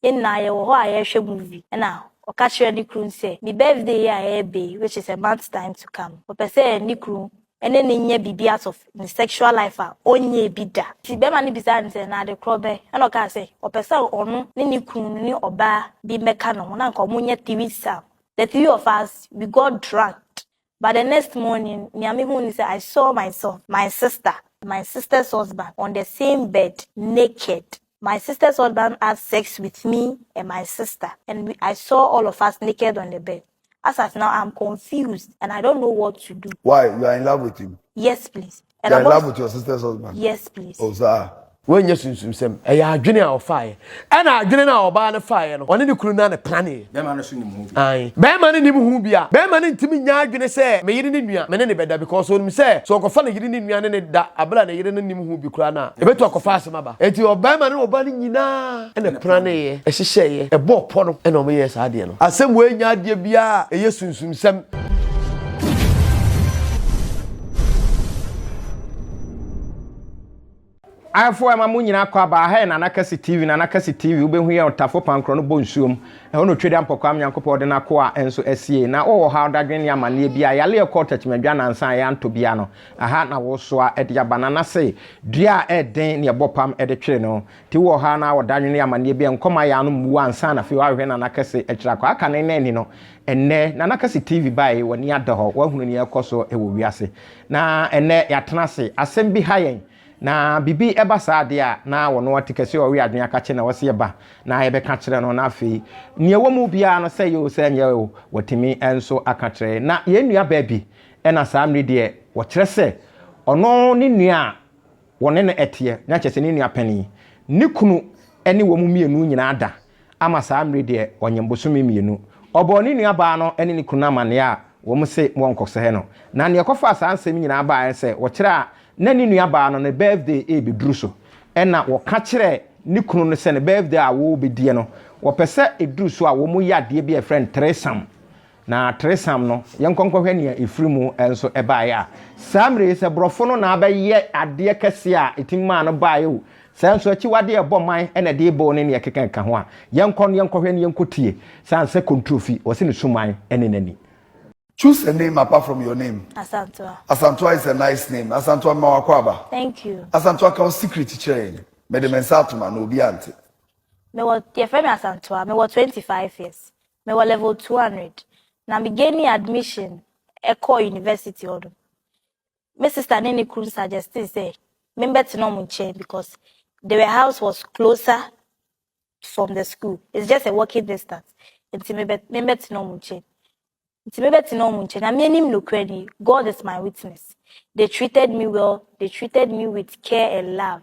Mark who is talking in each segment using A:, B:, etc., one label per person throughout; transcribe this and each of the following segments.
A: In na ye wo a ye movie. Na o catch ni kru say me birthday ya be which is a month's time to come. O pese ni kru ene ne nya bibi out of the sexual life onye bida. Ti be ma ni bisa nse na de krobe. Na o ka say o pese onu ni kru ni oba bi meka no na nka omunye thrεεsome. The three of us we got drunk. But the next morning, Niamihu said I saw myself, my sister's husband on the same bed, naked. My sister's husband had sex with me and my sister, and I saw all of us naked on the bed. As of now, I'm confused and I don't know what to do.
B: Why? You are in love with him?
A: Yes, please.
B: You are in love with your sister's husband?
A: Yes, please.
B: Oh, sir.
C: When you some adwene a fire and adwene na oba na fire no one ne kunu na ne plane
D: be ma no so ni mu bi
C: ai be ma ne ni mu bia be ma ne ntimi nya adwene se me yiri ne nua me ne beda because onim se so okofa ne yiri ne nua ne da abla ne yiri ne nim bi kura na e betu okofa asema ba enti oba ma ne oba ne nyina e ne plane ye e hihye ye e bo po no e no me ye sa de no asem we nya de bia e ye sunsumsem.
D: Afo ema mu nyina kwa ba ha na Kesse TV na Kesse TV ubehu ye otafo pankro no bonsuom e ho no twede ampokwa amyankopɔ de na ko a enso asie na wo ha odadwen ya mane bia yale e ko tachimedwa na nsan ya nto bia no aha na wo so a de ya banana se dua e den ne bopam e de twere no ti wo ha na odadwen ya mane bia nkoma ya no mu ansan na fe wa hwe na Kesse e kyira kwa aka ne ni no enne na Kesse TV bai woni ada ho wa hunu ne ekoso e wo wiase na enne ya tenase asem bi ha yen na bibi eba saade a na wono wate Kesse o wi adwen aka che na wose eba na ebe ka kire no na afi ne womu bia no se yo se nya o watimi enso aka kire na ye nua ba bi e na samre de wo kire se ono ne nua wone ne ete nya che se ne nua pani ne kunu ene womu mienu nyina ada ama samre de onyembosome mienu obo ne nua ba no ene ne kunu amane a wo mu se wonkose he no na ne kofa asansem nyina ba se wo kire a na ni nua ba no ne birthday e be duru so ena wo ka kire ni kunu no se ne birthday a wo be die no wo pese e duru so a wo mu yade bi e friend thrεεsome na thrεεsome no yenkonkɔhwɛ ne efirimu enso e ba ya samre se brofo no na ba ye ade Kesse a etimma no ba ye o sanso achi wade e boman ena de bo ne ne kekenka ho a yenkɔhwɛ ne yenkotie sanse kontrofi wo se ne suman ene nani.
B: Choose a name apart from your name.
A: Asantwa.
B: Asantwa is a nice name. Asantwa Mawakwaba.
A: Thank you.
B: Asantwa can secret chain. Me de mensatuma no biante.
A: Me was your friend Asantwa. Me was 25 years. Me was level 200. Na me gaining admission Eco University odo. My sister Nene Kru suggested say me better no munche because the house was closer from the school. It's just a walking distance. It's me better no munche. God is my witness. They treated me well. They treated me with care and love.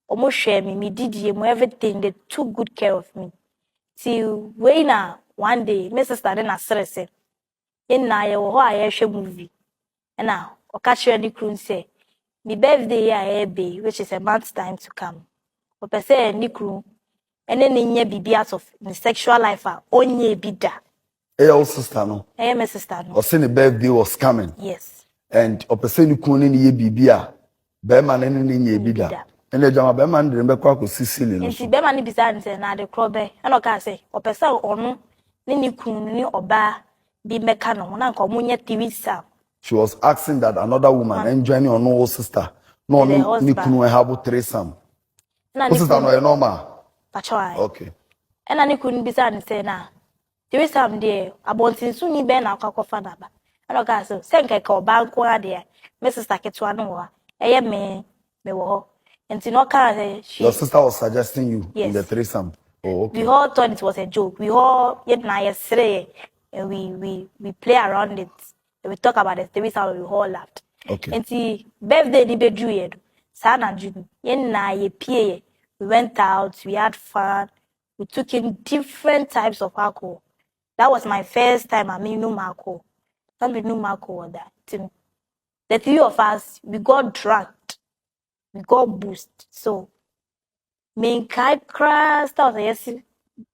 A: Almost share me did everything. They took good care of me. Till when one day, my sister then stress in na ye wo a ye movie. And now, o catch any kru say, me birthday ya be which is a month's time to come. O pese any kru ene ne nya bibi out of the sexual life onye bida.
B: Hey, your sister no.
A: Hey, my sister no.
B: Or say the birthday was coming.
A: Yes.
B: And or person you kunu ni ye bibia. Be man ni ye bida. And the jama be man de be kwa ko sisili no.
A: Nti be man ni bisa nse na de krobe. E no ka say or person onu ni kunu ni oba bi meka no na nka omunye thrεεsome.
B: She was asking that another woman enjoying on no sister. No ni kunu have thrεεsome.
A: Na
B: ni sister no normal.
A: Pacho.
B: Okay.
A: E na ni kunu bisa nse na thrεεsome de abontinsu ni be na akwakofa na ba. I don't so senke ka oba nko ade my sister ketwa no wa eye me wo ho enti no ka she
B: your sister was suggesting you
A: yes.
B: in the thrεεsome. Oh, okay.
A: We all thought it was a joke. We all na yesterday and we play around it. And we talk about the thrεεsome, we all laughed.
B: Okay.
A: Enti birthday ni be due sa na June na ye pie we went out, we had fun. We took in different types of alcohol. That was my first time I mean no alcohol. Some no alcohol that. The three of us, we got drunk. We got boosted. So, me kai crash out yes,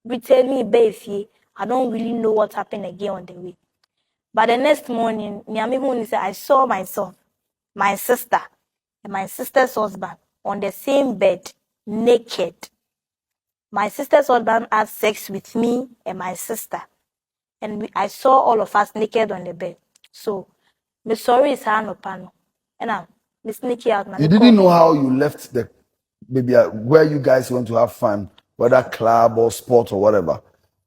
A: return me baby. I don't really know what happened again on the way. But the next morning, Niamihu said I saw myself, my sister, and my sister's husband on the same bed, naked. My sister's husband had sex with me and my sister. And I saw all of us naked on the bed. So, me sorry is no pano. And I'm sneaky out.
B: You didn't know how you left the maybe where you guys went to have fun, whether club or sport or whatever.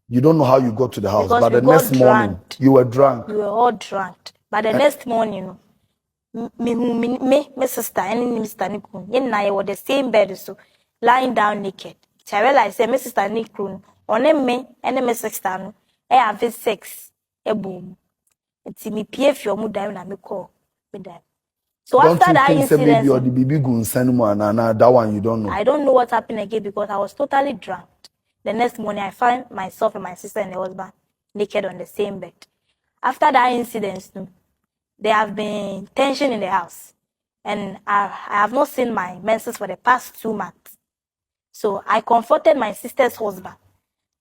B: You don't know how you got to the house,
A: Because
B: but
A: we
B: the
A: got
B: next morning
A: drunk.
B: you were drunk.
A: We were all drunk. But the next morning, me sister and Mr. Nikun, and I were the same bed, so lying down naked. So I realized that my sister Nikun, on me and my sister, I have sex, a boom. It's me PF your mood down and me call me that. So
B: Don't
A: after
B: you
A: that
B: think say maybe
A: incident,
B: or the baby gun send one and that one you don't know?
A: I don't know what happened again because I was totally drunk. The next morning, I found myself and my sister and the husband naked on the same bed. After that incident, there have been tension in the house. And I have not seen my menses for the past 2 months. So I comforted my sister's husband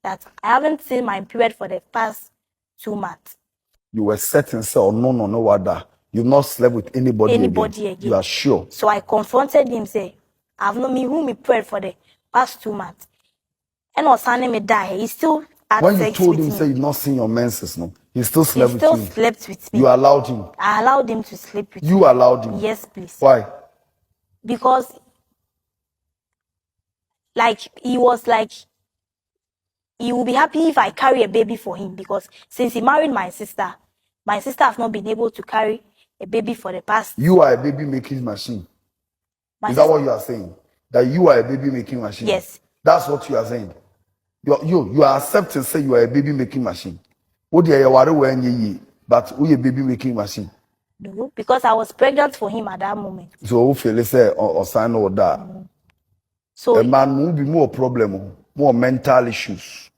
A: that I haven't seen my period for the past 2 months.
B: You were certain, say, oh, no, what that. You've not slept with anybody again. You are sure.
A: So I confronted him, say, I've not me whom he prayed for the past 2 months. And Osane me die. He still had
B: when you
A: sex
B: told
A: with
B: him,
A: me.
B: say you've not seen your menses, no, he still slept
A: He still
B: with you.
A: slept with me.
B: You allowed him.
A: I allowed him to sleep with me.
B: You allowed him.
A: Yes, please.
B: Why?
A: Because, like, he was like, he will be happy if I carry a baby for him. Because since he married my sister has not been able to carry a baby for the past.
B: You are a baby making machine. Is that what you are saying? That you are a baby making machine?
A: Yes.
B: That's what you are saying. You are accepting, say you are a baby making machine. What do you are, but we a baby making machine?
A: No, because I was pregnant for him at that moment.
B: So who feel say or sign or that?
A: So
B: a man will be more problem, more mental issues.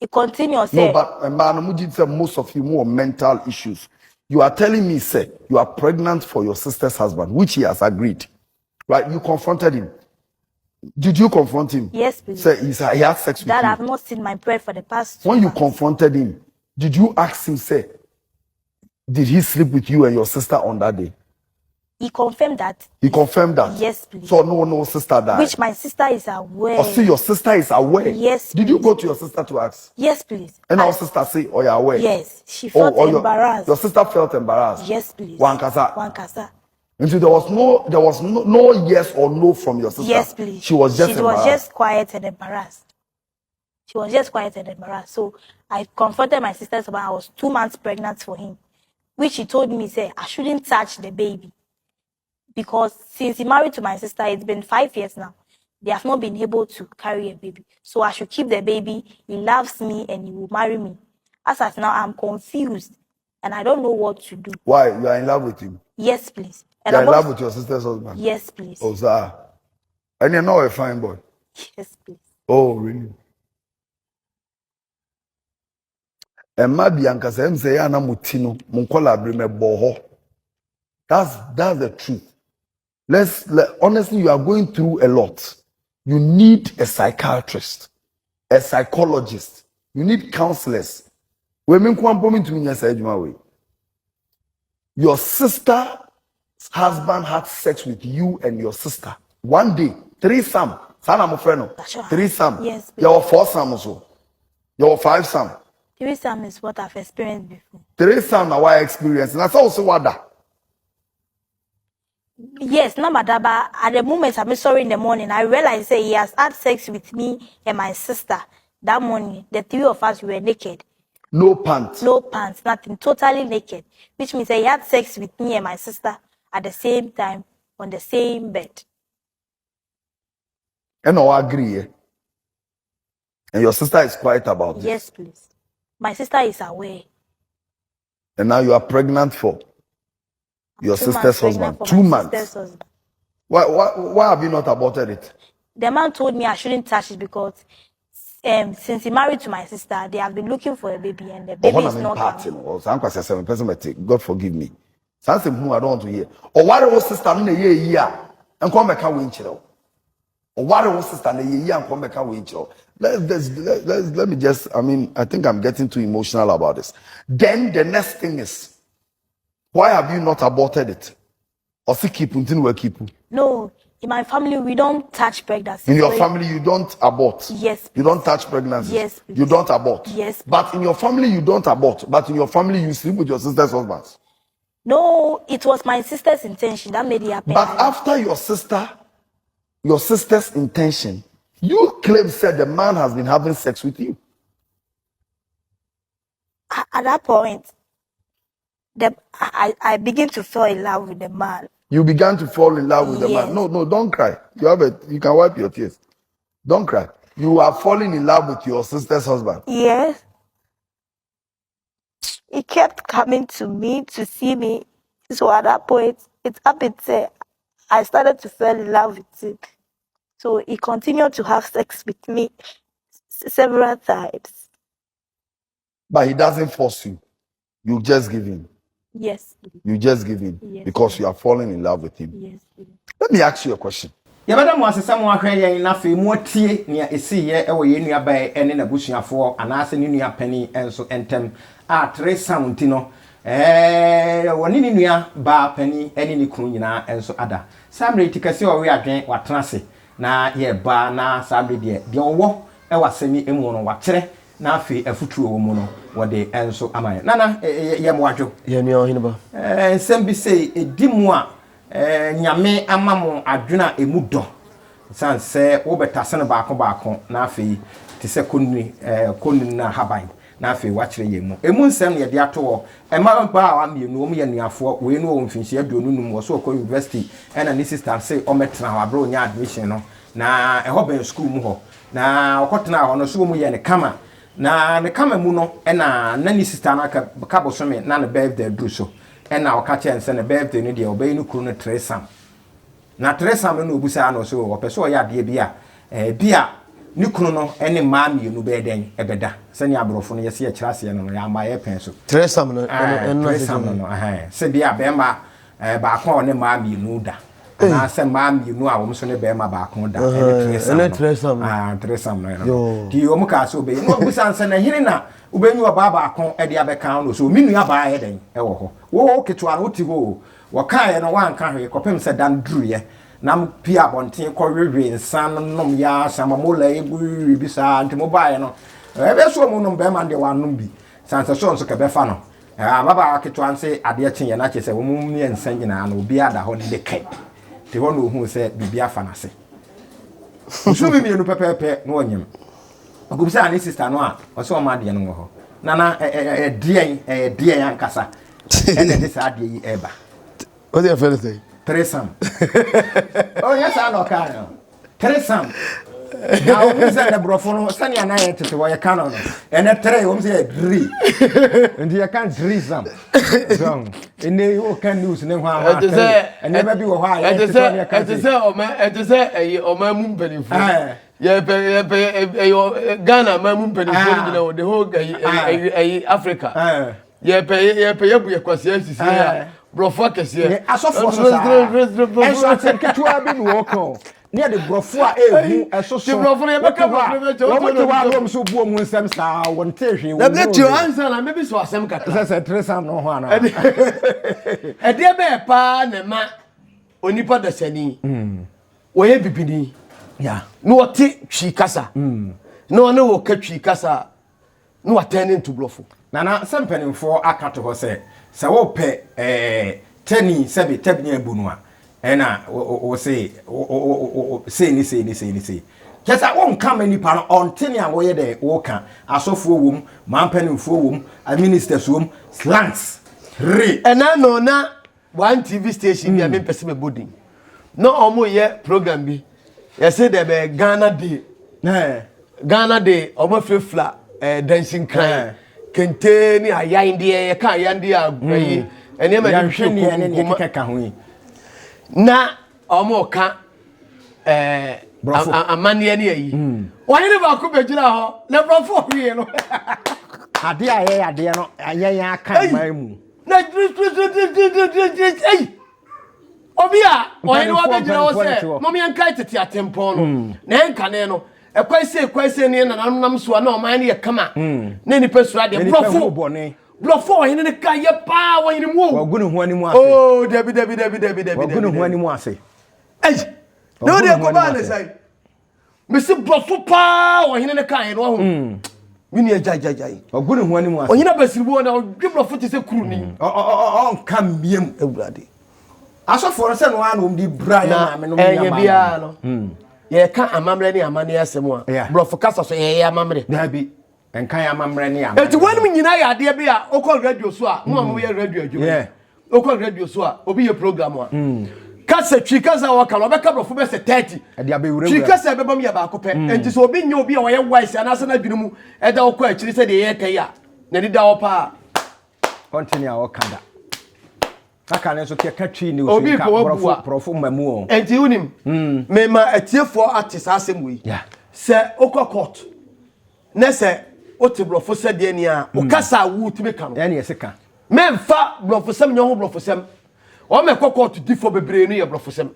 A: It continues.
B: No, but a man will say most of you more mental issues. You are telling me, say, you are pregnant for your sister's husband, which he has agreed. Right? You confronted him. Did you confront him?
A: Yes, please.
B: Say he had sex with you.
A: That I've not seen my bread for the past 2
B: When
A: months.
B: you confronted him, did you ask him, say, did he sleep with you and your sister on that day?
A: He confirmed that.
B: He confirmed that?
A: Yes, please.
B: So no sister died?
A: Which my sister is aware.
B: Oh, see, your sister is aware?
A: Yes,
B: Did
A: please.
B: you go to your sister to ask?
A: Yes, please.
B: And our sister say, oh, you're aware?
A: Yes, she felt embarrassed.
B: Your sister felt embarrassed?
A: Yes, please.
B: One kasa. And so there was no yes or no from your sister?
A: Yes, please.
B: She was just embarrassed?
A: She was just quiet and embarrassed. So I confronted my sister about I was 2 months pregnant for him. Which he told me, say, I shouldn't touch the baby. Because since he married to my sister, it's been 5 years now. They have not been able to carry a baby. So I should keep the baby. He loves me and he will marry me. As of now, I'm confused. And I don't know what to do.
B: Why? You are in love with him?
A: Yes, please. And
B: you are in love with your sister's husband?
A: Yes, please.
B: Oh, sir. And you're not a fine boy?
A: Yes, please.
B: Oh, really? Emma Bianca says, "Ana mutino, munkola brime boho." That's the truth. Honestly, you are going through a lot. You need a psychiatrist, a psychologist. You need counselors. Your sister's husband had sex with you and your sister. One day, threesome. Threesome.
A: Yes.
B: You have 4-some also. You have 5-some.
A: Three-some is what I've experienced before.
B: Threesome now I experience. And that's also what that.
A: Yes, no matter, but at the moment I'm sorry in the morning, I realized he has had sex with me and my sister. That morning, the 3 of us were naked.
B: No pants.
A: No pants, nothing, totally naked. Which means he had sex with me and my sister at the same time on the same bed.
B: And I agree. And your sister is quiet about this.
A: Yes, please. My sister is aware.
B: And now you are pregnant for your sister's husband. 2 months. Why have you not aborted it?
A: The man told me I shouldn't touch it because since he married to my sister, they have been looking for a baby and the baby is not coming.
B: God forgive me. Something who I don't want to hear. Or why was sister in a year and come back away in Chile? Or why was sister in a year and come back away in Chile? Let me just, I think I'm getting too emotional about this. Then the next thing is, why have you not aborted it? Or keep?
A: No, In my family, we don't touch pregnancy.
B: In your family, you don't abort.
A: Yes.
B: You don't touch pregnancy.
A: Yes.
B: You don't abort.
A: Yes.
B: But in your family, you don't abort. But in your family, you sleep with your sister's husband.
A: No, it was my sister's intention that made it happen.
B: But after your sister's intention, you claim said the man has been having sex with you.
A: At that point, I begin to fall in love with the man.
B: You began to fall in love with the
A: Yes.
B: man. No, don't cry. You can wipe your tears. Don't cry. You are falling in love with your sister's husband.
A: Yes. He kept coming to me to see me. So at that point, it happened. I started to fall in love with him. So he continued to have sex with me several times.
B: But he doesn't force you. You just give in.
A: Yes.
B: You just give in.
A: Yes.
B: Because you are falling in love with him.
A: Yes.
B: Let me ask you a question.
D: Yabada mo asesa mo ahwe yen na fe mo tie ne esi ye ewo ye nua bae ene na busuafo anase ne nua pani enso entem a thrεεsome ntino woni ne nua ba pani ene ne kunu nyina enso ada samre tikase o we adwen watenase na ye ba na samre de owo e wasemi emu no wakyere na afi afutuo wo mu no wode enso amaye nana ye mo adwo
C: ye nua ohine ba
D: sembi sei edimu a nyame amamo adwena emudo sanse wo betase ne baako na afi te se konni na haban na afi wakyere yemu emu nsem ne de ato ema ba wa mienu omu ye nuafo we no mfinhye aduonu num wo so ko university ena ni sister say o metena ha bro nya admission no na eho ben school mu ho na okotena ho no so mu ye ne kama na ne kama mu no ena na ni sister na ka bosome na ne birthday do so ena okache ense ne birthday no de obey no kuru no thrεεsome na thrεεsome no obusa na so opeso ya de bia bia ni kunu no ene ma mienu be den ebeda sani abrofo no yesi ekirase no ya ma ye pen so
C: thrεεsome no
D: thrεεsome no se bia be ma ba ko ne ma mienu da na se ma mienu a wo so ne be ma ba ko da ene thrεεsome thrεεsome no di o mu ka so be no obusa nse na hiri na ubenyu ba ko e de abeka no so minu aba ye den e wo ho wo ketua no ti ho wo kan no wan ka hwe kopem se dan druye nam pia bonten ko wewe nsan nom ya samamola ebu bisa ntimo bae no ebe so mu no be ma de wanom bi sanse so nso ke be fa no baba ketua nse ade kyen ye na che se wo mu mi nsan nyina no obi ada ho de kai te ho no hu se bibia fa na se so mi mienu pepepe no onyem agubisa ni sister no a o so ma de no ho nana dien ankasa ene de sa de yi eba
C: what do you feel say
D: thrεεsome oh yes I know kind thrεεsome now we say the brofo no sani anaye tete wo ye canon ene three wo say three and you can thrεεsome so ene o can news ne ho ama ene ba bi wo ho a
C: ete say o ma mu mpanifu ye Ghana ma mu mpanifu nyina the whole Africa ye bu ye kwase asisi ya brofo kese
D: asofo so eso atenketua bi no ko ne de brofo a ehu eso so
C: brofo ye beka
D: wo mo wa rom so buo mu nsem sa won te hwe wo
C: na bet you answer na maybe so asem kaka
D: se thrεεsome no ho ana
C: e de be pa na ma onipa da sani wo ye bibini
D: ya
C: no wote twi kasa no ne wo ka twi kasa no attend into brofo
D: nana sempenimfo akato ho se wo pe tani sebe tabnya ebunu a ena o say ni kesa won kama nipa no ontene a wo ye de wo ka asofo wom mampanimfo wom administrators wom slangs re
C: ena no na one TV station bi a me pese me bodin no omo ye program bi ye say there be Ghana Day omo frefla dancing cry kente ni ayan de ka ayan de agui ene ma
D: de hwe ni ene ne keka ho yi
C: na omo ka amane ne yi wani ne ba ko bejira ho na brofo hwe no
D: ade ade no ayan aka man mu
C: na obi a wani wa bejira ho se momi anka tete atempo no na enka ne no ekwese ne na nanam so na o man ne kama na ni pesura de brofo hene ne ka ye pa wani mu
D: wagunu ho ani mu ase
C: oh debi
D: wagunu ho ani mu ase
C: No dey ko ba ne say. Me se brofo pa wo hene ne kan no ho. Mini jajajai.
D: Ogunu ho ani mu ase.
C: Onyina basiribo na odwe brofo te se kuru ni.
D: Kam biem
C: Ewurade.
D: Asofo se no an di bra ya me no
C: ya bia no. Ye ka amamre ne amane asem a. Brofo kasa so ye amamre.
D: Da bi. Enkan amamre ne amamre.
C: Enti wonu nyina ya ade bia okọ radio so a mo mo ye radio adwuma. Okọ radio so a obi ye program a. Kesse twi kasa wa kala obeka brofo be se 30.
D: Ade abewure.
C: Twi kasa be bam ye ba ko pe. Enti so obi nya obi a wo ye wise ana se na dwunu mu e da okọ akiri se de ye kan ya. Na di da wo pa.
D: Continue okada. Aka ne so ke katwi ni
C: obi ko
D: profo mamu o.
C: Enti unim. Me ma atiefo atisa asem wi.
D: Yeah.
C: Se okọ court. Na se ote brofo se de ni a o kasa wu ti be kan.
D: Ya ne yeseka.
C: Memfa brofo sem nya ho brofo sem. O me kokọ to difo bebre no ye brofo sem.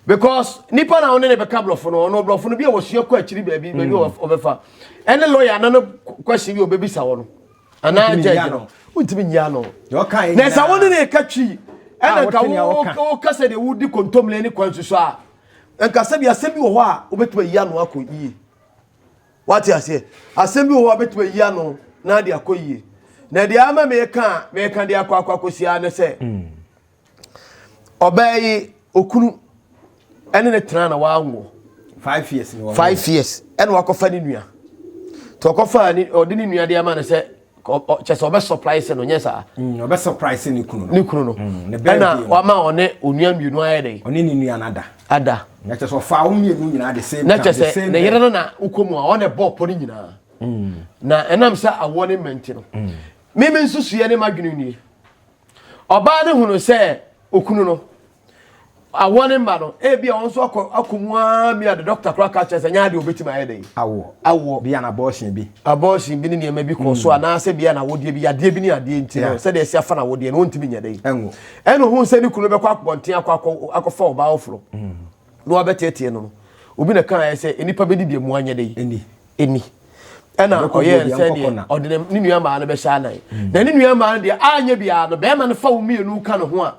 C: Because nipa na one ne be ka brofo no brofo no bi e wo sua ko akiri baabi obefa. Ene lawyer na no question bi obebisa wo no. Ana judge no. Untimi nya no.
D: Yo kan.
C: Na sa woni ne ka twi. Ena ka wo kasa de wudi kontomle ni kwansu so a. Enka se bi asem bi wo ho a obetuma yi ano akoyi. What you say? Asem bi wo ho obetuma yi ano na de akoyi. Na de ama me ka de akwakosia ne se. Obayi okunu ene ne tena na wanwo
D: 5 years ni
C: 5 years ene wakofa ni nua to wakofa ni odini nua de ama ne se chese obe surprise no nyesa
D: obe surprise ni kunu
C: no ena wama one onua mienu ayede
D: oni ni nua nada
C: ada
D: na chese ofa wo mienu nyina the same
C: na chese ne yere no na ukomu a one bop ni nyina na enam sa awone menti no meme nsusuye ne madwene ni oba ne hunu se okunu no awone ma no e bia won so akomua mi ade doctor kra ka chese nya de obetima ayede awo
D: bia na abortion
C: bi ni ma bi ko so ana se bia na wodie bi ade bi ni ade nti no se de se afa na wodie no ntimi nya dei eno hu se ni kunu be kwa akponten akọfa oba ofro no obetetie no obi na kan se enipa be di mu anya dei eni ena oye se ni odine ni nua ma na be sha nan na ni nua ma de anya bia no be ma no fa wo mienu ka no ho a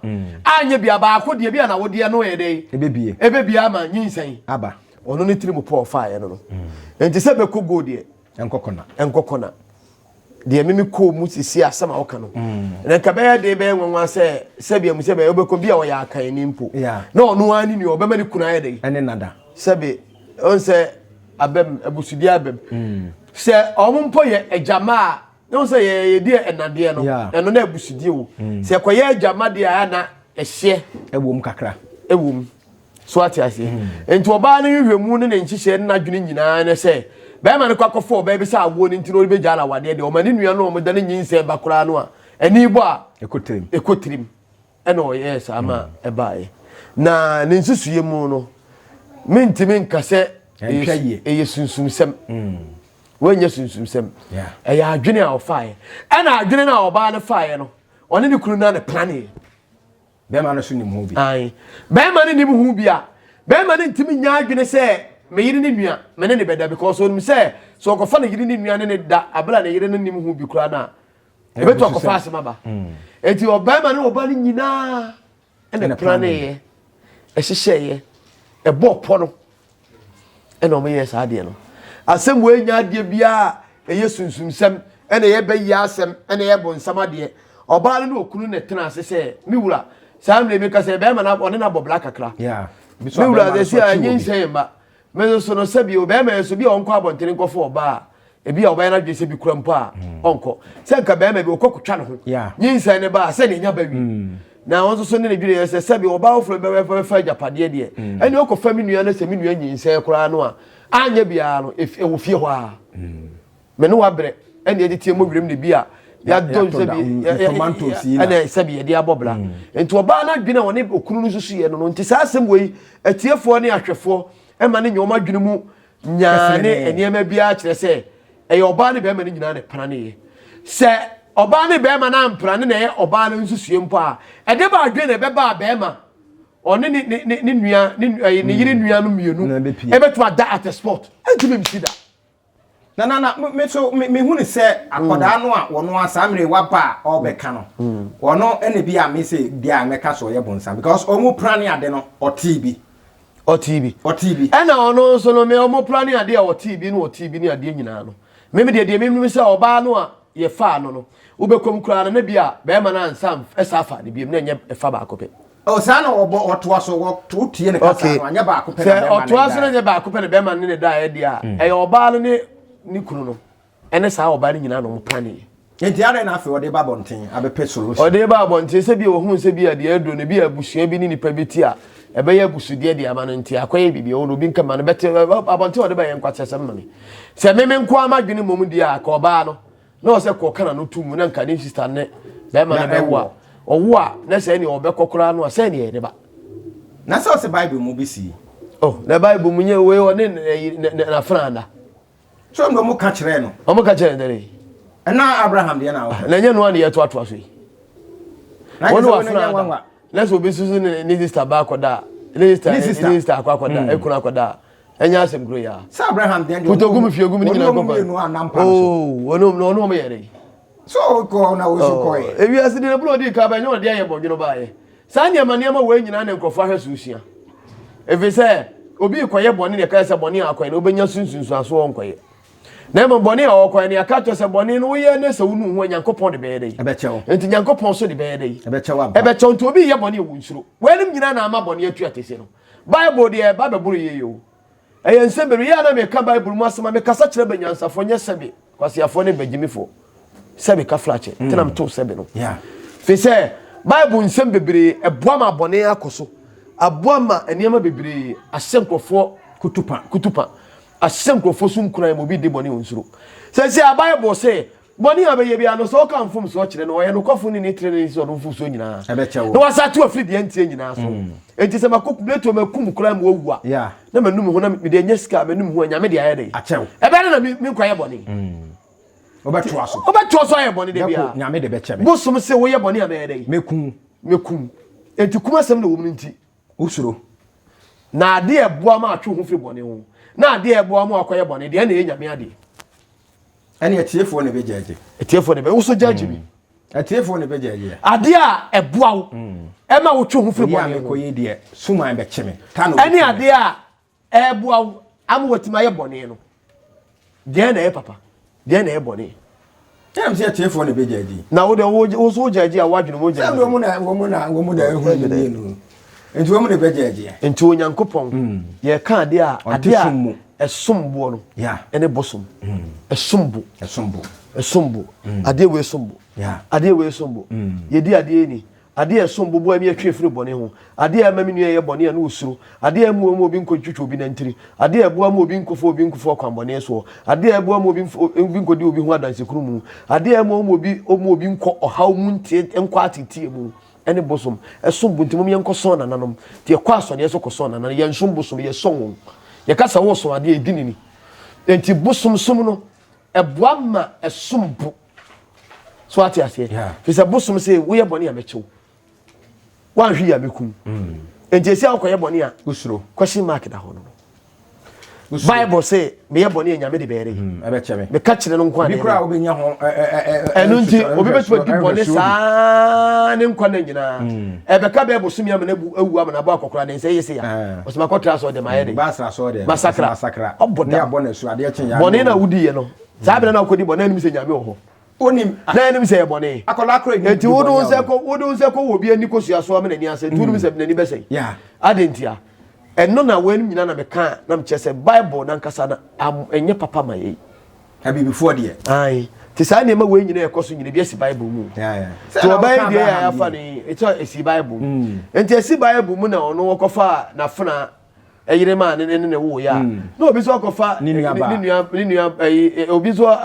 C: anya bia ba akode bia na wode no ye dei ebebia ma nyinsan
D: aba
C: ono ni tiri mu po fa ye no enti se be ko go de enkokona de mimi ko mu sisi asama wo ka no na ka be de be nwanwa se bia mu se be obeko bia wo ya kan ni mpo na ono ani ni obema ni kuna ye dei
D: ene nada
C: se be on se abem abusudi abem se omumpo ye ejama no se ye die enade no eno na abusudi wo se koye ejama de a na ehye
D: ewom kakra
C: so ati ase enti oba na hwehwemu ne nchihye na dwene nyina ne se be ma ne kwakofo oba bi sa awo ni ntino be gya na wade de o ma ne nua no o mo da ne nyinse bakura no a ani bo a ekotirim eno yes ama ebae na ne nsusuye mu no mentimi nkase eye sunsumsem wanya sunsumsem eya adwene a ofae ena adwene na oba ne fae no one ne kunu na ne plane
D: be ma no so nim hu bi
C: ai be ma ne nim hu bia be ma ne ntimi nya adwene se me yiri ne nua me ne beda because onim se so okofa ne yiri ne nua ne da abla ne yiri ne nim hu bi kura na ebeto okofa asema ba enti oba ma ne oba ne nyina ene plane ye ehyehyeye ebo po ena o me yes ade no asem we nya ade bia eye sunsumsem ena ye be yi asem ena ye bo nsam ade oba ne okunu ne tena ase se mi wura samle me ka se be ma na one na bo black akra mi wura de si anyi nsen ba me so no se bi o be ma so bi onko abontere nkofo oba e bi oba na dwe se bi kura mpo a onko se nka be ma bi okokotwa ne ho nyi nsen ne ba se ne nya ba wi na won so ne dwire se se bi oba ofro be fa japade de eni okofa mi nua na se mi nua nyi nsen kura no a anya bia no e wo fie ho a me no wa bre eni edi tie mo wirem ne bi a ya don se bi
D: tomatoes yi
C: na se bi de abobla enti oba na dwene woni okunu no susu ye no enti sa asem wei atiefo ne ahwefo e ma ne nyoma dwene mu nyaane eniema bia kire se e oba ne be ma ne nyina ne pana ne se oba ne be ma na mpra ne na oba ne nsusu ye mpo a e de ba dwene be ba be ma oni ni nua ni yiri nua no mienu e betu ada at a spot enti me msida
D: na me so me hu ne se akoda no a wono asamre waba obeka no wono ene bia me se bia me ka so ye bonsa because omu prane ade no oti bi
C: o TV e na ono nso no me omo plan ade a o TV no o TV ni ade nyina no me de me se oba no a ye fa no ubekom kura na bia be ma na ansam esafa ne biem na nye efa ba akope
D: o sa na obo otoaso wo to tie ne kasa no anya ba akope na be ma
C: otoaso na nye ba akope na be ma ne da e dia e oba no ni kunu no ene sa oba ni nyina no mo plan ni
D: enti are na afi ode ba bonten abepe solution
C: ode ba bonten se bia wo hu se bia de adro ne bia abusua bi ni nipa bi ti a ebe ya busudie de ama no nti akoye bibia wo no bi nka ma no bete abonten ode ba ye nkwa chese ma me se me nko amadwene mom dia ka oba no na o se ko kana no tumu na nka ne sister ne be ma na be wo owo a na se ni obekokora no se ni ene ba
D: na se o se bible mu bi si
C: oh na bible mu nye we o ne na franda
D: so ndo mu ka kire no
C: o mu ka kire ndere
D: na Abraham de na wo
C: na nye no an ye to ato so yi wonu wa franda na so be susu ni sister ba akoda ni sister akoda ekuna akoda enya asem gro ya
D: sa Abraham de ndo
C: putogum fiogum ni nyina
D: kokko
C: oh wono mo yere
D: so ko na wo so ko e
C: wi asidi na blood ka ba nyo de aye bodwino ba ye sa nya ma we nyina na nkrofo ahwe so usua efi se obi koye boni ne ka se boni akoye na obenya sunsunsu aso onkoye na mo boni a okoye ne aka to se boni no ye na se wonu hu Nyankopon de be ye dei
D: ebe chewo
C: enti Nyankopon so de be ye dei
D: ebe chewo
C: ebe chewo nti obi ye boni e wunsuro wenim nyina na ama boni atu atese no bible de ba be buru ye yo eye nsembere ya na me ka bible mu asema me kasa kire banyansafo nye sebe kwasiafo ne bagimifo sebe ka flache tenam to sebe no
D: yeah
C: fe se bible nsem bebre eboa ma bone akoso aboa ma eniema bebre asenkrofo kutupa asenkrofo sum kuran mo bi de bone onsuro se a bible say bone abeye bia no so ka mfom so kire no oye no kofo ni tire ni so no mfom so nyina no wasa to afri de antie nyina so enti se makokuleto makum kuran mo wua
D: yeah
C: na manum ho na me de nyeska manum ho anya me de aye de
D: achew
C: ebe na me kwaye bone obeto so aye bone de bia
D: nyame de be chebe
C: bosom se wo ye bone abe de mekum enti kuma sem na wo mu nti
D: usuro
C: na ade eboa ma atwe ho firi bone ho na ade eboa ma akoye bone de na ye nyame ade
D: ene etiefo ne be jaje
C: etiefo ne be wo so jaje bi
D: etiefo ne be jaje
C: ade a eboa wo e ma wo twe ho firi bone
D: ho ko ye de suman be cheme Tano
C: ene ade a eboa wo am watima ye bone no de na ye papa de na ye bone
D: em se etiefo ne be jaje
C: na wo so jaje a wadwene mo jaje
D: wo mu na ehu ni no enti wo mu ne be jaje
C: enti Onyankopon ye ka ade a esombo no
D: yeah
C: ene bosom esombo ade we sombo
D: yeah
C: ade we sombo ye di ade ni ade esombo bo ami atwe firi bone ho ade amami nu ye bone na usuro ade amu obi nkotwitwo obi na ntiri ade abu amu obi nkofo kwan bone so ade abu amu obi nkodi obi ho adanse kuru mu ade amu obi nko ohaw mu ntie enko atiti mu ene bosom esombo ntimum ye nkoso nananom tie kwa asode ye so koso nanan ye nsombo som ye sonwo ye kasa wo so ade edinini enti bosom som no eboa ma esombo so ati ase fi se bosom se wo ye bone ya mechew wan hwi ya mekum enti esi akoye bone a
D: usuro
C: question mark da ho no bible say me ye bone nya me de beere
D: ebe cheme
C: me ka kire no nko ade
D: bi kura obenya ho
C: enu nti obi betu di bone saa ne nkwa na nyina ebe ka be bosom ya me na ewu am na ba akokora den say yesi ya osema kotra so de ma ye de
D: basra so de
C: masakra oboda
D: ya bone su ade chen ya
C: bone na wudi ye no saa be na akodi bone anim se nyame ho
D: onim
C: na anim se ye bone
D: akola akro ni
C: enti wodun se ko wo bi ani kosua so am na ni ase tunum se na ni be sei
D: ya
C: adentia eno na wen nyina na meka na mchese bible na nkasa na enye papa ma ye
D: abi before de
C: ai ti sa ne ma wen nyina ekoso nyina bi esi bible mu
D: ya
C: so bible ya afa ni esi bible enti esi bible mu na ono wokofa na funa eyire ma ne wo ya na obi so okofa ni nua obi so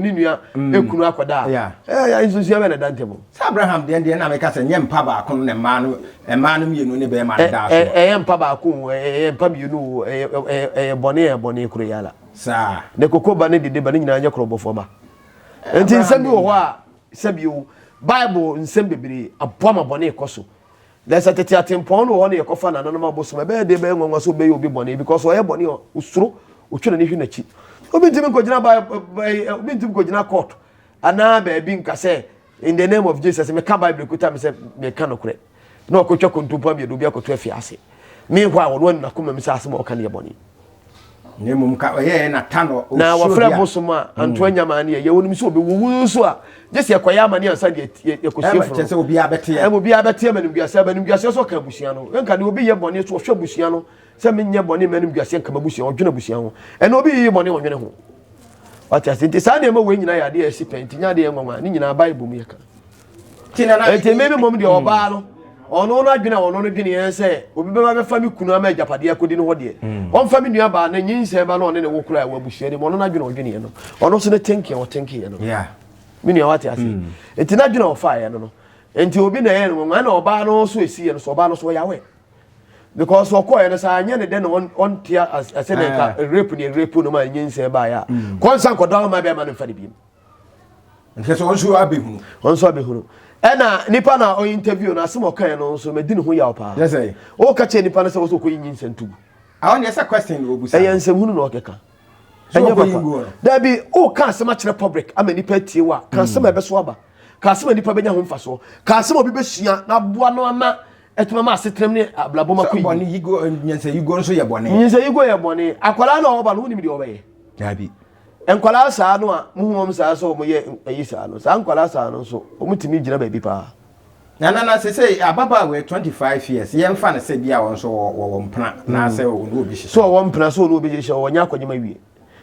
C: ni nua ekunu akoda ya nsusu ya na dantebo
D: sa Abraham de na meka se nyem pa ba kono ne ma no mienu ne be ma da so
C: mpa ba ko mpa mienu bone kuro yala
D: sa
C: ne kokoba ne dede ba ne nyina anya krobofo ba enti nsem bi wo ho a sabio bible nsem bebere aboma bone ekoso there's a tete atempon no one yekofa na nanoma bosom be de be nwanwa so be obi bone because oye bone usuro otwena ne hwe na chi obi ntimi kogina obi ntimi kogina court ana ba bi nka say in the name of Jesus me ka bible kuta me say me ka no kure na okotwa kontumpa me do bi akoto afiase me kwa won na kuma mi sa asem o ka ne boni
D: ne mum ka ye na Tano
C: na wa fra bosoma anto anyama ne ye wonum so obewu so a jese akoya amane ansa de ekosie fro
D: se obi abete
C: e obi abete manum guase manum guase so ka busia no nka ne obi ye boni so hwe busia no se menye boni manum guase nka mabusia odwena busia ho e na obi ye boni odwene ho wati asinte sa na ma we nyina ya de asi penti nya de enwanwa ni nyina bible mu ye ka
D: tina na
C: enti meme mom de oba no ono na adwene ono no dwene yen se obi be ma be fa mi kunu ama japade akodi no ho de on fa mi nua ba na nyinse ba no ne wo kura wa busia de ono na adwene odwene ye no ono so ne tenki o tenki ye no
D: yeah
C: mi nua wati ase enti na adwene o fa ye no enti obi na ye no na oba no so esi ye no so oba no so yawe because okoye no sa anya ne de no on tia ase ne ka rape no ma nyinse ba ya konsan kodo ma be ma no fa de bi
D: nke so onso abehunu
C: ena nipa na o interview na asem okan no so medi ne ho ya opa
D: yes eh
C: o ka che nipa na se wo so ko yin nsentu
D: I want yes question obusa
C: e yen hunu na okeka enya papa da bi o ka asem a kire public ama nipa tie wa ka asem ebe so aba ka asem nipa benya ho mfaso ka asem obi be hia na boa no ama etuma ma asetrem ne ablabo ma ko yi
D: boni yigo nyense yigo nso ye boni
C: nyense yigo ye boni akwala na oba no ni mi de oba ye
D: dabi
C: enkwala saa no a muhum saa so mo ye ayi saa no saa enkwala saa no so omutimi gina ba bi pa
D: na say ababa we 25 years ye mfa na se bia won so wo mpna na se wo no obi hye
C: so wo mpna so no obi hye wo nya akwanyema wie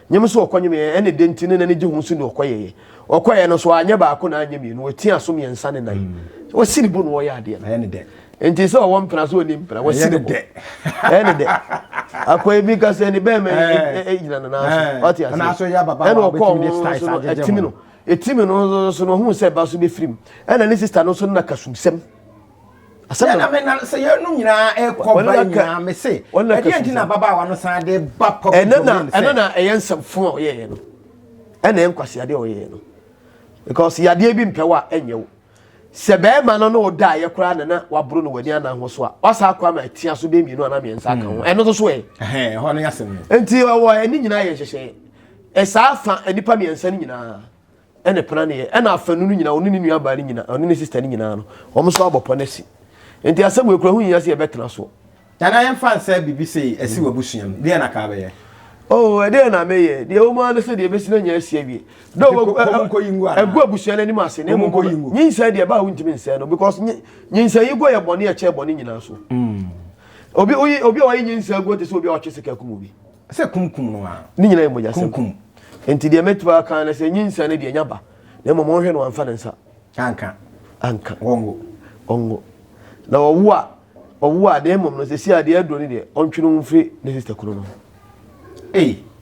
C: nyem so okwanyema ene denti ne ne gye hu so ne okoye no so anya ba ko na anya mi no otia so miensa ne nan wo siri bu no wo ya ade
D: na ene de
C: enti so wo mpna so ni mpna wo siri bu ene de akoye bi ka se ni be me gina na so ati ase
D: na so ya baba
C: ene
D: wa
C: okọ
D: be style
C: etimi no etimi no so no hu se ba so be frim ene ne sister no so na kasumsem
D: asem na me na se ye no nyina e ko ba nyina me se e de anti na baba wa no san de ba pop
C: ene na e yensefo o ye no ene enkwase ade o ye no because yade bi mpewa enyewo se be ma no no da ye kura na waburu no wani ana ho so a wasa akwa ma tia so be mienu ana miensa ka ho eno so e
D: ho no yasem
C: enti wo eni nyina ye hyehye e sa afa enipa miensa ni nyina ene plan ne ena afa nunu nyina oni ni nua ba ni nyina oni ni sister ni nyina no omo so abopo na si enti asem we kura hu nyina se e betena so
D: tana yem fan se bibisi esi wabusuam de na ka be ye
C: oh ede na meye de o ma na se de besi na nya asia wie do egu abusua na ni ma se ne mo nyinsa de ba hu ntimi nse no because nyinsa yi go ye bone ye che bone nyina so obi o yi nyinsa go te so obi o che sika kum bi
D: se kumkum no a
C: ni nyina ye moja se
D: kumkum
C: enti de metwa kan na se nyinsa ne de nya ba na mo hwe no amfa nsa anka ongo na owu a de mom no se si ade adro ni de ontwenu mfiri ne sister kunu no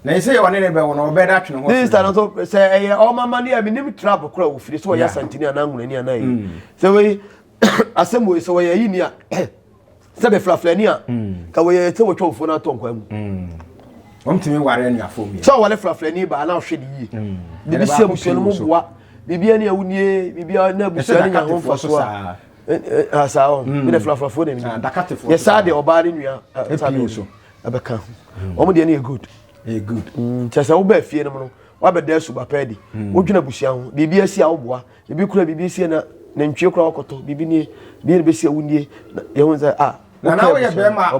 D: na say one ne be won obeda twene ho
C: sister no so say o mama ne abi nim trap kura wo firi so ya santini ana nwuna ni ana yi so we asem we so we yi ni a se be flaflani a ka we te wo twofo na to nkwa mu
D: omtimi ware ni afo mi
C: so wale flaflani ba na hwe di yi bibi se abusuo no mu boa bibi ne awunie bibi na abusuo ne nya ho faso a sao bi ne flaflafo ne mi ye sa de oba ne nua sabe so abeka omo de ne good chese wo ba fie no no wa be da suba pedi wo dwuna busia ho bibi asi a wo boa bibi kura bibi sie na ntwe kura wakoto bibi ne be sie wunie ye ho za
D: na wo ye be ma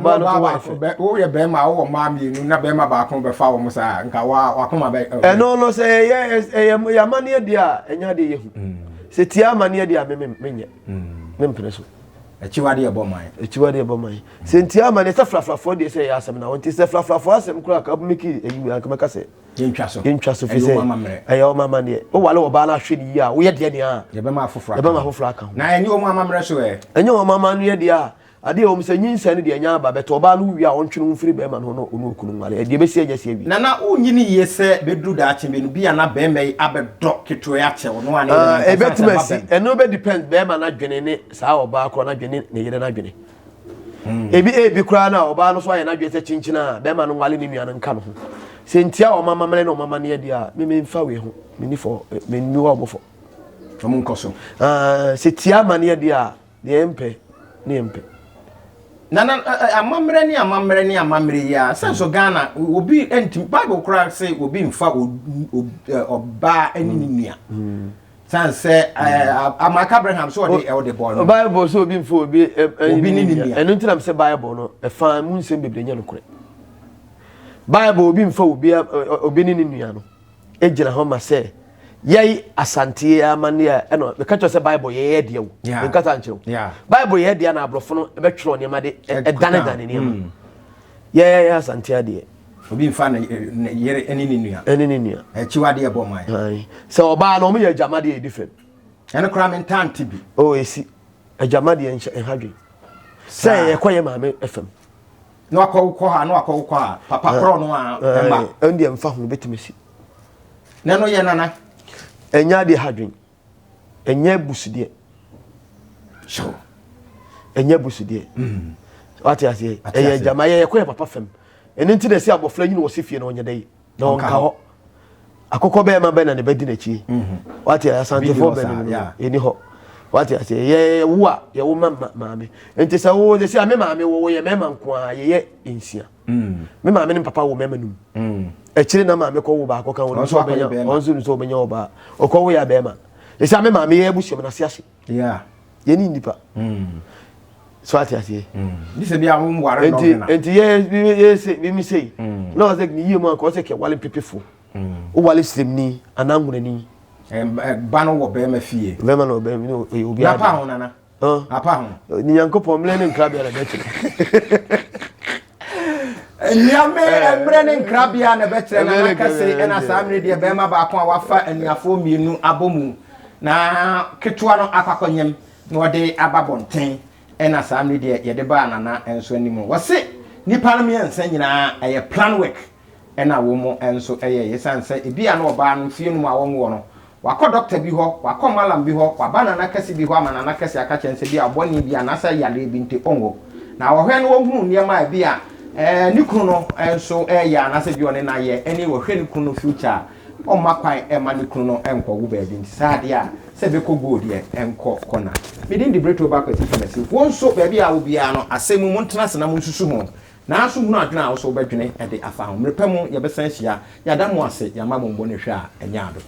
D: wo ye be ma wo ma mienu na be ma ba ko be fa wo musa nka wa ko ma be
C: no say ya mane de a enya de ye hu se tia mane de a menye mempreso
D: echiwade e boman
C: sentia mane se flaflafo de se ya asem na wonti se flaflafo asem kura ka meki eyi akamaka se yentwa so fi se ayo mama ne o wale wo ba na hwe ni a wo ye de ne a
D: ye be ma afofra
C: aka ho
D: na enyi o mama mre so
C: enyi o mama no ye de a ade o mse nyinsa ne de anya ba beto ba no wi a wontwenu mfiri be ma no no onu okunu ngale de be si anya si wi
D: na unyini yese bedru da ache be no bia na be mai abedo keto ya che no ane
C: e betumasi eno be depend be ma na dwene ne saa oba akro na dwene ne yire na dwene ebi kura na oba no so aye na dwene se chinchina be ma no ngale ni nua no nka no ho sentia o mama mele no mama ne de a me mfa we ho me ni fo me ni wo bofo
D: omo nkoso
C: setia ma ne de a de empe ne empe
D: nana amamre ya senso Ghana obi enti Bible kura say obi mfa oba ani nua Sanse Amaka Abraham so the boy.
C: Bible so obi mfo obi
D: ni nia.
C: Eno ntina am say Bible no e fa mu nsem bebrenya no kure. Bible obi mfa obi ni nua no. Ejira ho ma say yei asante amane a eno me ka cho say Bible ye de wo. Me ka ta nchew. Bible ye de na abrofo no e be twero ne ma de dane ne ma. Ye asante ade.
D: Obi mfa na yere eni ni nua. E chiwade e bomai.
C: So oba no mo ye jamade e different.
D: Ene kra me ntante bi.
C: Oh esi. Ajamade en hadwe. Say ye koye maame FM.
D: No akọ ha no akọ ha papa kro no a emba.
C: Endi mfa hu betimesi.
D: Na no ye nana.
C: Enya de hadwen. Enya busudie.
D: So.
C: Enya busudie. What you say? Eye jamaye ye koye papa FM. Eni nti na si abofra yi no wo sefie na onye dai. Na onka ho. Akoko be ma be na ne bedi na chi. What you asante for be no. Eni ho. What you say? Ye wo a ye wo maame. Enti sa wo de si ame maame wo ye mema nko a ye ensia. Me maame ne papa wo mema num. E kire na maame ko wo ba akoko kan wo so be nya. Onzo so be nya oba. Okọ wo ya be ma. E si ame maame ye bushim na siase.
D: Yeah.
C: Ye ni nipa. So what you say?
D: This be a won ware no na.
C: Enti ye say me say. No say ni ye man ko say ke wale pepefo. O wale slimni anangunani.
D: Bano wo be ma fie.
C: Be ma no be mi no obi
D: ada. Apa ho nana. Apa ho.
C: Ni yankopon mle ne nkrabia na betre.
D: Nyame emre ne nkrabia na betre na Kesse ena samre de be ma ba ko a wafa anuafo mienu abomu. Na ketwa no akwakonyem na ode ababonten ena samre de ye de ba nana enso animu. Wo se nipa no me ensa nyina eye plan work ena wo mo enso eye yesanse ebia na oba no fie no ma wo wo no. Wako doctor bi ho, wako malam bi ho, wabana na Kesse bi ho amana na Kesse aka chense bi aboni bi anasa yale bi nte ongo. Na wohwe no wo hu niema bi a ni kunu no enso ya anasa bi one na ye eni wohwe ni kunu future o makwan e ma ni kunu no enko wo ba bi nti saade a se be ko gold ye enko kona. Me din di breto ba kwati famasi. Wonso ba bi a wo bia no asemu mu ntena se na mu nsusu ho. Na aso hunu adwena a wo so badwene e de afa ho. Mrepam ye besan hia ya da mo ase ya ma mo mbɔ ne hwe a enya ado.